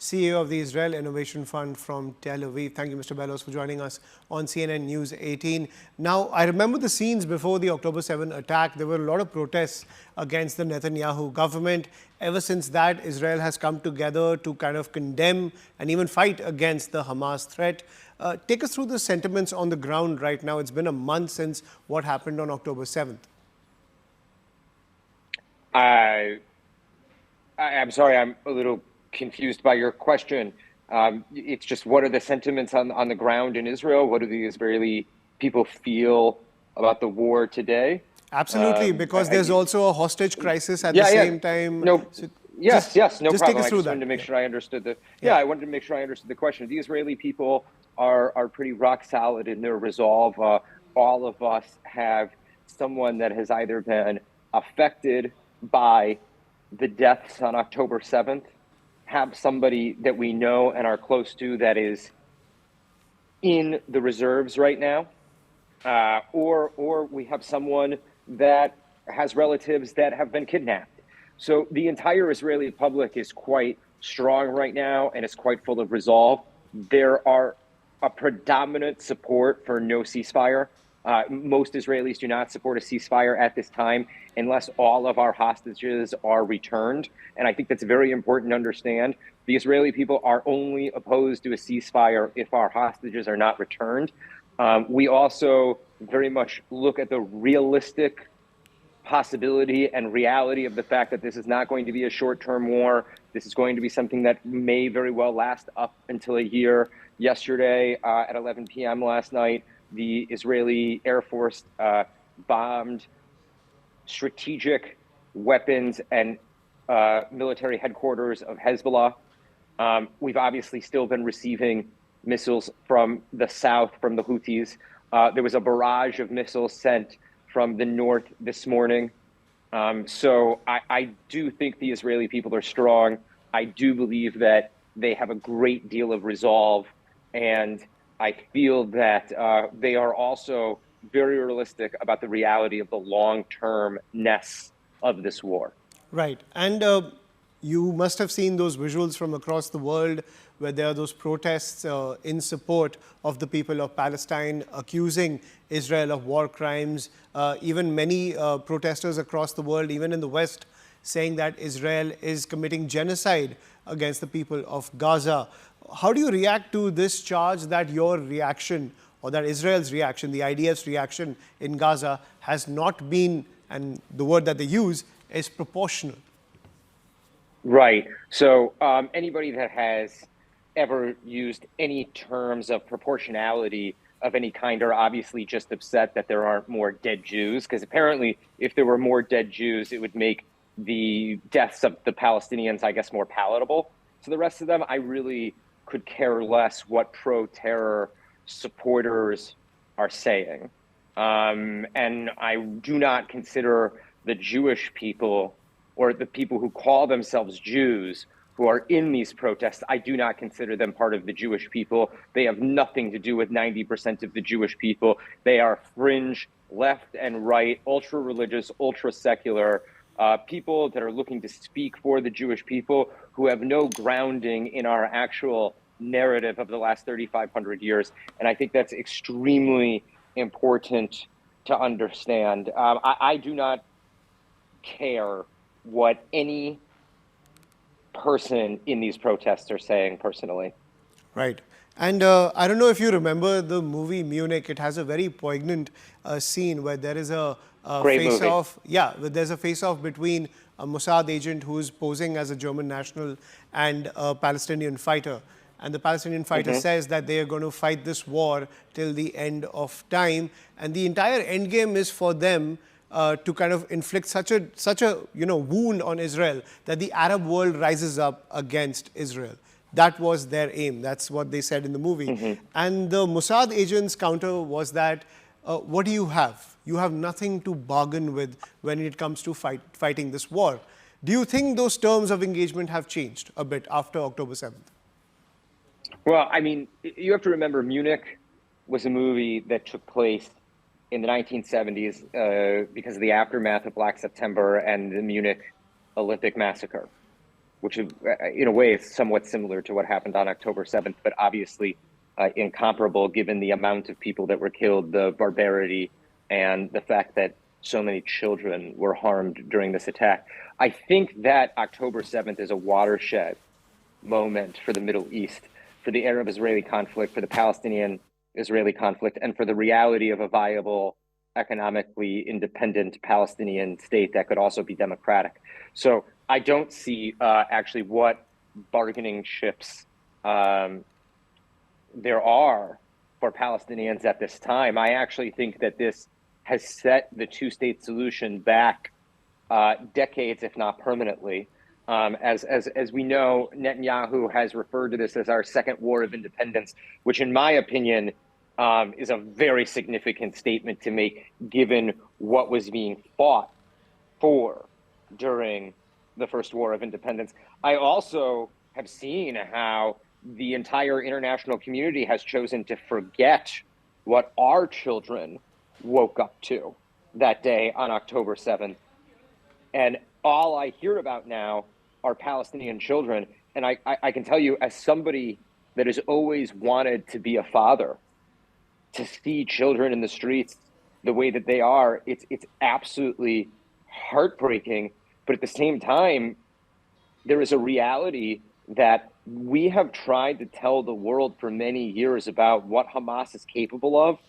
CEO of the Israel Innovation Fund from Tel Aviv. Thank you, Mr. Bellos, for joining us on CNN News 18. Now, I remember the scenes before the October 7 attack. There were a lot of protests against the Netanyahu government. Ever since that, Israel has come together to kind of condemn and even fight against the Hamas threat. Take us through the sentiments on the ground right now. It's been a month since what happened on October 7th. I'm sorry, I'm a little confused by your question. It's just, what are the sentiments on the ground in Israel? What do the Israeli people feel about the war today? Absolutely, because there's also a hostage crisis at the same time. No, so yes, no just problem. Take us through I just wanted to make sure I understood I wanted to make sure I understood the question. The Israeli people are pretty rock solid in their resolve. All of us have someone that has either been affected by the deaths on October 7th, have somebody that we know and are close to that is in the reserves right now, or we have someone that has relatives that have been kidnapped. So the entire Israeli public is quite strong right now and is quite full of resolve. There are a predominant support for no ceasefire. Most Israelis do not support a ceasefire at this time unless all of our hostages are returned. And I think that's very important to understand. The Israeli people are only opposed to a ceasefire if our hostages are not returned. We also very much look at the realistic possibility and reality of the fact that this is not going to be a short-term war. This is going to be something that may very well last up until a year. Yesterday at 11 p.m. last night, the Israeli Air Force bombed strategic weapons and military headquarters of Hezbollah. We've obviously still been receiving missiles from the south, from the Houthis. There was a barrage of missiles sent from the north this morning. So I do think the Israeli people are strong. I do believe that they have a great deal of resolve. And I feel that they are also very realistic about the reality of the long-term-ness of this war. Right. And you must have seen those visuals from across the world where there are those protests in support of the people of Palestine, accusing Israel of war crimes. Even many protesters across the world, even in the West, saying that Israel is committing genocide against the people of Gaza. How do you react to this charge that your reaction, or that Israel's reaction, the IDF's reaction in Gaza has not been, and the word that they use is proportional? Right. So anybody that has ever used any terms of proportionality of any kind are obviously just upset that there aren't more dead Jews, because apparently if there were more dead Jews, it would make the deaths of the Palestinians, I guess, more palatable to the rest of them. I really could care less what pro-terror supporters are saying. And I do not consider the Jewish people, or the people who call themselves Jews, who are in these protests, I do not consider them part of the Jewish people. They have nothing to do with 90% of the Jewish people. They are fringe, left and right, ultra-religious, ultra-secular people that are looking to speak for the Jewish people, who have no grounding in our actual narrative of the last 3,500 years. And I think that's extremely important to understand. I do not care what any person in these protests are saying personally. Right. And I don't know if you remember the movie Munich. It has a very poignant scene where there is a face-off. Yeah, there's a face-off between a Mossad agent who is posing as a German national and a Palestinian fighter. And the Palestinian fighter says that they are going to fight this war till the end of time. And the entire end game is for them to kind of inflict such a wound on Israel that the Arab world rises up against Israel. That was their aim. That's what they said in the movie. And the Mossad agent's counter was that, what do you have? You have nothing to bargain with when it comes to fighting this war. Do you think those terms of engagement have changed a bit after October 7th? Well, I mean, you have to remember, Munich was a movie that took place in the 1970s because of the aftermath of Black September and the Munich Olympic massacre. which in a way is somewhat similar to what happened on October 7th, but obviously incomparable given the amount of people that were killed, the barbarity, and the fact that so many children were harmed during this attack. I think that October 7th is a watershed moment for the Middle East, for the Arab-Israeli conflict, for the Palestinian-Israeli conflict, and for the reality of a viable, economically independent Palestinian state that could also be democratic. So I don't see actually what bargaining chips there are for Palestinians at this time. I actually think that this has set the two-state solution back decades, if not permanently. As we know, Netanyahu has referred to this as our second war of independence, which in my opinion is a very significant statement to make given what was being fought for during the first war of independence. I also have seen how the entire international community has chosen to forget what our children woke up to that day on October 7th. And all I hear about now are Palestinian children. And I can tell you, as somebody that has always wanted to be a father, to see children in the streets the way that they are, it's absolutely heartbreaking. But at the same time, there is a reality that we have tried to tell the world for many years about what Hamas is capable of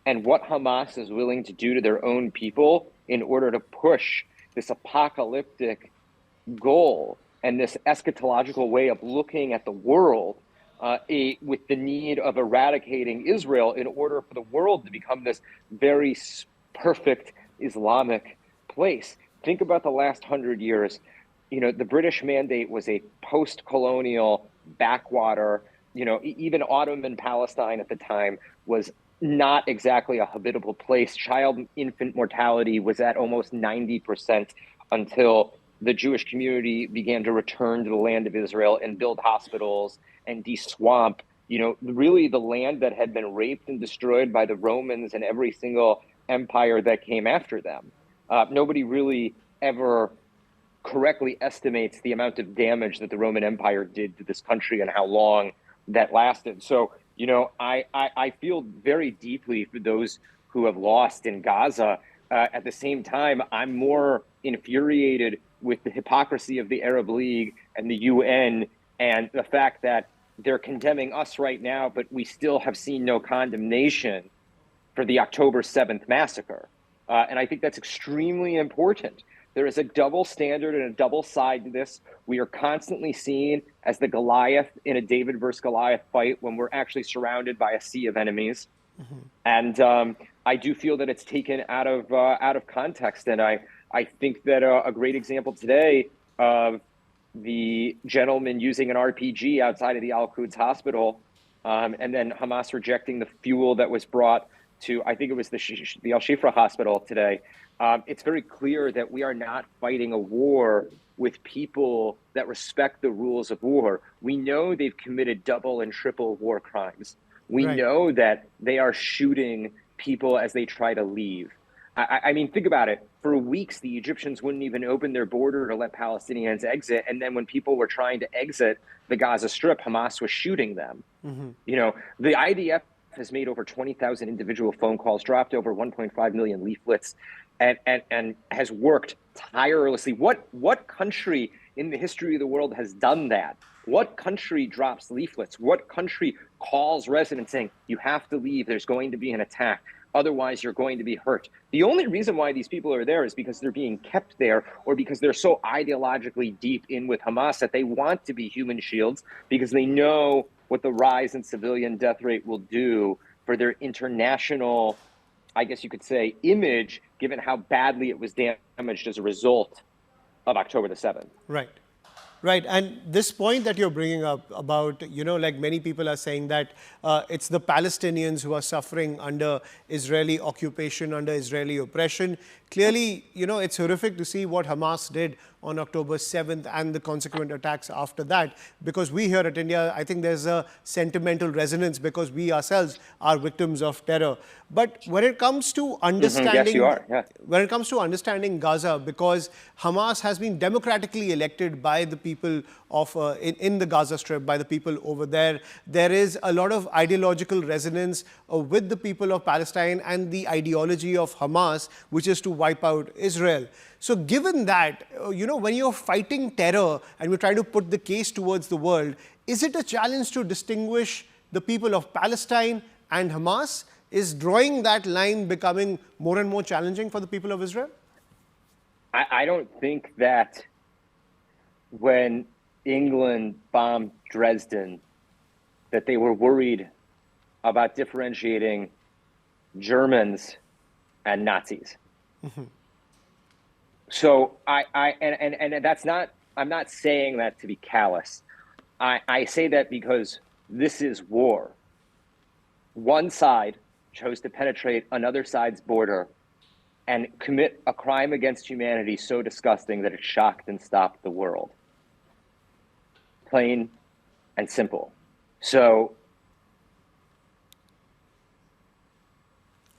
and what Hamas is willing to do to their own people in order to push this apocalyptic goal and this eschatological way of looking at the world with the need of eradicating Israel in order for the world to become this very perfect Islamic place. Think about the last 100 years. You know, the British Mandate was a post-colonial backwater. You know, even Ottoman Palestine at the time was not exactly a habitable place. Child infant mortality was at almost 90% until the Jewish community began to return to the land of Israel and build hospitals and de-swamp, you know, really the land that had been raped and destroyed by the Romans and every single empire that came after them. Nobody really ever correctly estimates the amount of damage that the Roman Empire did to this country and how long that lasted. So, you know, I feel very deeply for those who have lost in Gaza. At the same time, I'm more infuriated with the hypocrisy of the Arab League and the UN and the fact that they're condemning us right now, but we still have seen no condemnation for the October 7th massacre. And I think that's extremely important. There is a double standard and a double side to this. We are constantly seen as the Goliath in a David versus Goliath fight when we're actually surrounded by a sea of enemies. Mm-hmm. And I do feel that it's taken out of context. And I think that a great example today of the gentleman using an RPG outside of the Al-Quds hospital, and then Hamas rejecting the fuel that was brought to, I think it was the Al-Shifra hospital today. It's very clear that we are not fighting a war with people that respect the rules of war. We know they've committed double and triple war crimes. We know that they are shooting people as they try to leave. I mean, think about it. For weeks, the Egyptians wouldn't even open their border to let Palestinians exit. And then when people were trying to exit the Gaza Strip, Hamas was shooting them. Mm-hmm. You know, the IDF has made over 20,000 individual phone calls, dropped over 1.5 million leaflets, and has worked tirelessly. What country in the history of the world has done that? What country drops leaflets? What country calls residents saying, you have to leave, there's going to be an attack, otherwise you're going to be hurt? The only reason why these people are there is because they're being kept there, or because they're so ideologically deep in with Hamas that they want to be human shields, because they know what the rise in civilian death rate will do for their international, I guess you could say, image, given how badly it was damaged as a result of October the 7th. Right. Right. And this point that you're bringing up about, you know, like many people are saying that it's the Palestinians who are suffering under Israeli occupation, under Israeli oppression. Clearly, you know, it's horrific to see what Hamas did on October 7th and the consequent attacks after that. Because we here at India, I think there's a sentimental resonance because we ourselves are victims of terror. But when it comes to Yes, you understanding, are. Yeah. when it comes to understanding Gaza, because Hamas has been democratically elected by the people of in the Gaza Strip, by the people over there, there is a lot of ideological resonance with the people of Palestine and the ideology of Hamas, which is to wipe out Israel. So given that, when you're fighting terror and we're trying to put the case towards the world, is it a challenge to distinguish the people of Palestine and Hamas? Is drawing that line becoming more and more challenging for the people of Israel? I don't think that when England bombed Dresden, that they were worried about differentiating Germans and Nazis. So and that's not, I'm not saying that to be callous. I say that because this is war. One side chose to penetrate another side's border and commit a crime against humanity so disgusting that it shocked and stopped the world. Plain and simple. So,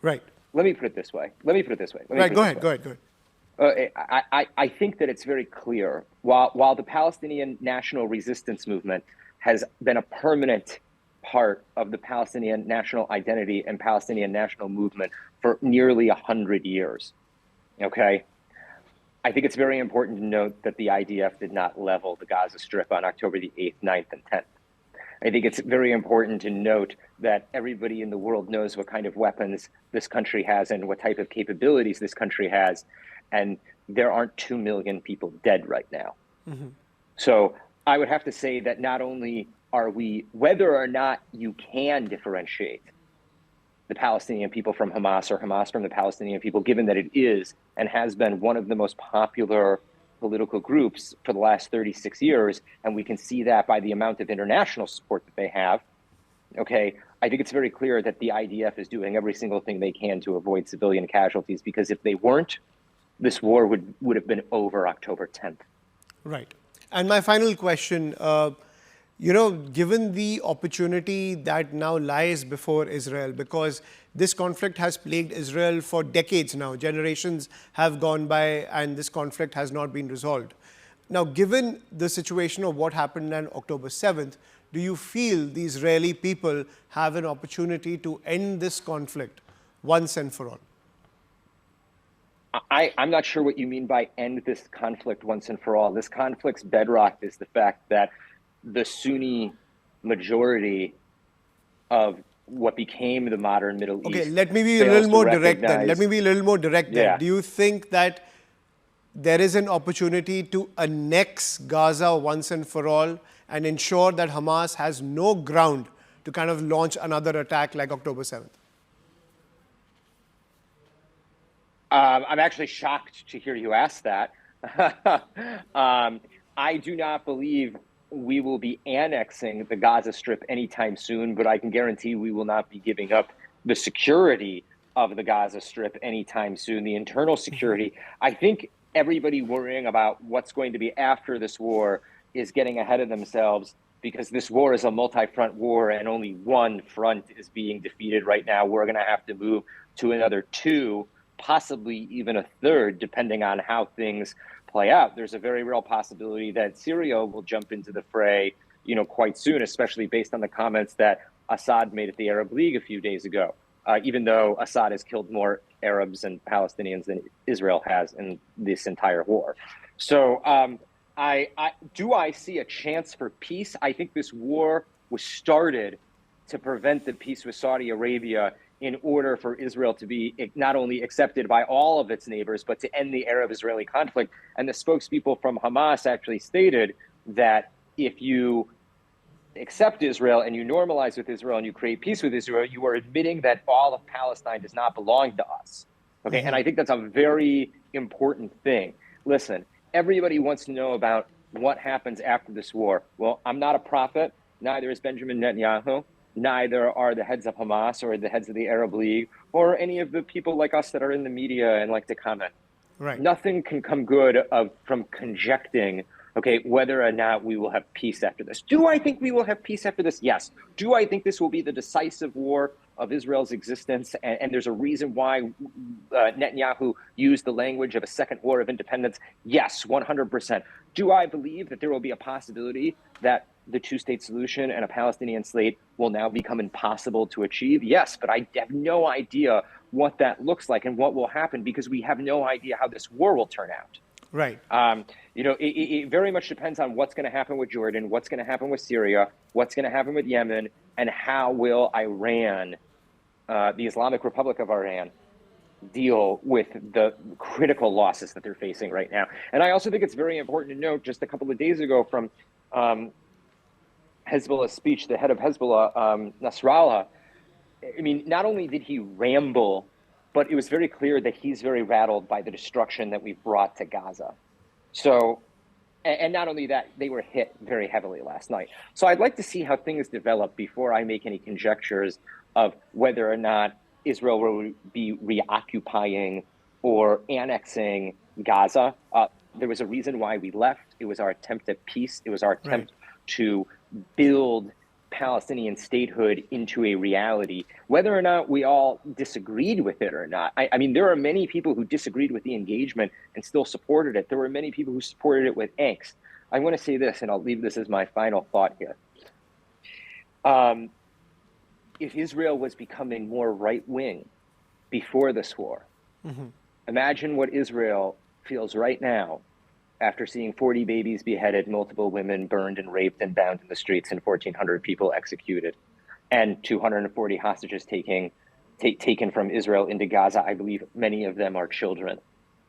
right. Let me put it this way. Go ahead. I think that it's very clear. While the Palestinian national resistance movement has been a permanent part of the Palestinian national identity and Palestinian national movement for nearly 100 years, okay? I think it's very important to note that the IDF did not level the Gaza Strip on October the 8th, 9th, and 10th. I think it's very important to note that everybody in the world knows what kind of weapons this country has and what type of capabilities this country has. And there aren't 2 million people dead right now. So I would have to say that not only are we, whether or not you can differentiate the Palestinian people from Hamas or Hamas from the Palestinian people, given that it is and has been one of the most popular political groups for the last 36 years, and we can see that by the amount of international support that they have, okay, I think it's very clear that the IDF is doing every single thing they can to avoid civilian casualties, because if they weren't, this war would have been over October 10th. Right. And my final question, given the opportunity that now lies before Israel, because this conflict has plagued Israel for decades now, generations have gone by and this conflict has not been resolved. Now, given the situation of what happened on October 7th, do you feel the Israeli people have an opportunity to end this conflict once and for all? I'm not sure what you mean by end this conflict once and for all. This conflict's bedrock is the fact that the Sunni majority of what became the modern Middle East. Okay, let me be a little more direct then. Yeah. Do you think that there is an opportunity to annex Gaza once and for all and ensure that Hamas has no ground to kind of launch another attack like October 7th? I'm actually shocked to hear you ask that. I do not believe we will be annexing the Gaza Strip anytime soon, but I can guarantee we will not be giving up the security of the Gaza Strip anytime soon, the internal security. I think everybody worrying about what's going to be after this war is getting ahead of themselves, because this war is a multi-front war and only one front is being defeated right now. We're going to have to move to another two, possibly even a third, depending on how things play out. There's a very real possibility that Syria will jump into the fray, quite soon, especially based on the comments that Assad made at the Arab League a few days ago, even though Assad has killed more Arabs and Palestinians than Israel has in this entire war. So do I see a chance for peace? I think this war was started to prevent the peace with Saudi Arabia in order for Israel to be not only accepted by all of its neighbors, but to end the Arab-Israeli conflict. And the spokespeople from Hamas actually stated that if you accept Israel and you normalize with Israel and you create peace with Israel, you are admitting that all of Palestine does not belong to us. Okay, and I think that's a very important thing. Listen, everybody wants to know about what happens after this war. Well, I'm not a prophet, neither is Benjamin Netanyahu. Neither are the heads of Hamas or the heads of the Arab League or any of the people like us that are in the media and like to comment. Right. Nothing can come good from conjecturing, okay, whether or not we will have peace after this. Do I think we will have peace after this? Yes. Do I think this will be the decisive war of Israel's existence? And there's a reason why Netanyahu used the language of a second war of independence? Yes, 100%. Do I believe that there will be a possibility that the two-state solution and a Palestinian state will now become impossible to achieve? Yes, but I have no idea what that looks like and what will happen because we have no idea how this war will turn out. Right. It very much depends on what's going to happen with Jordan, what's going to happen with Syria, what's going to happen with Yemen, and how will Iran, the Islamic Republic of Iran, deal with the critical losses that they're facing right now. And I also think it's very important to note, just a couple of days ago from Hezbollah's speech, the head of Hezbollah, Nasrallah, I mean, not only did he ramble, but it was very clear that he's very rattled by the destruction that we've brought to Gaza. So, and not only that, they were hit very heavily last night. So I'd like to see how things develop before I make any conjectures of whether or not Israel will be reoccupying or annexing Gaza. There was a reason why we left. It was our attempt at peace. It was our attempt to build Palestinian statehood into a reality, whether or not we all disagreed with it or not. I mean, there are many people who disagreed with the engagement and still supported it. There were many people who supported it with angst. I want to say this, and I'll leave this as my final thought here. If Israel was becoming more right-wing before this war, imagine what Israel feels right now after seeing 40 babies beheaded, multiple women burned and raped and bound in the streets, and 1,400 people executed, and 240 hostages taken from Israel into Gaza. I believe many of them are children.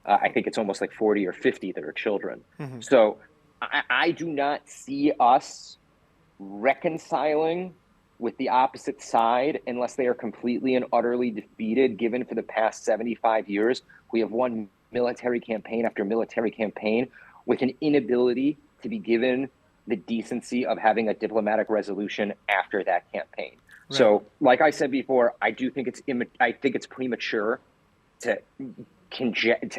I think it's almost like 40 or 50 that are children. So I do not see us reconciling with the opposite side unless they are completely and utterly defeated, given for the past 75 years, we have won military campaign after military campaign with an inability to be given the decency of having a diplomatic resolution after that campaign. Right. So, like I said before, I do think it's premature to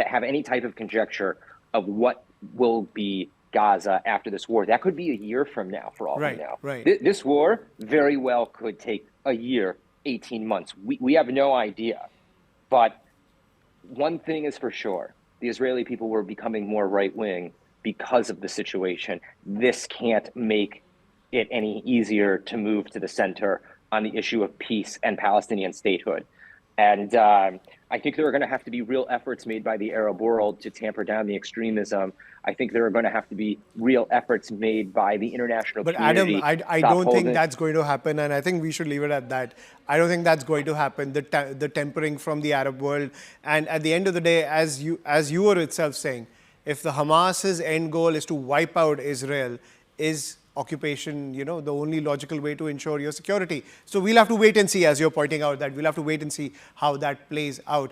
have any type of conjecture of what will be Gaza after this war. That could be a year from now, for all we know. Right. This war very well could take a year, 18 months. We have no idea. But one thing is for sure, the Israeli people were becoming more right-wing because of the situation. This can't make it any easier to move to the center on the issue of peace and Palestinian statehood. And I think there are going to have to be real efforts made by the Arab world to tamper down the extremism. I think there are going to have to be real efforts made by the international community. But Adam, I don't think that's going to happen, and I think we should leave it at that. I don't think that's going to happen, the tempering from the Arab world. And at the end of the day, as you were itself saying, if the Hamas's end goal is to wipe out Israel, is occupation, the only logical way to ensure your security. So we'll have to wait and see, as you're pointing out, that we'll have to wait and see how that plays out.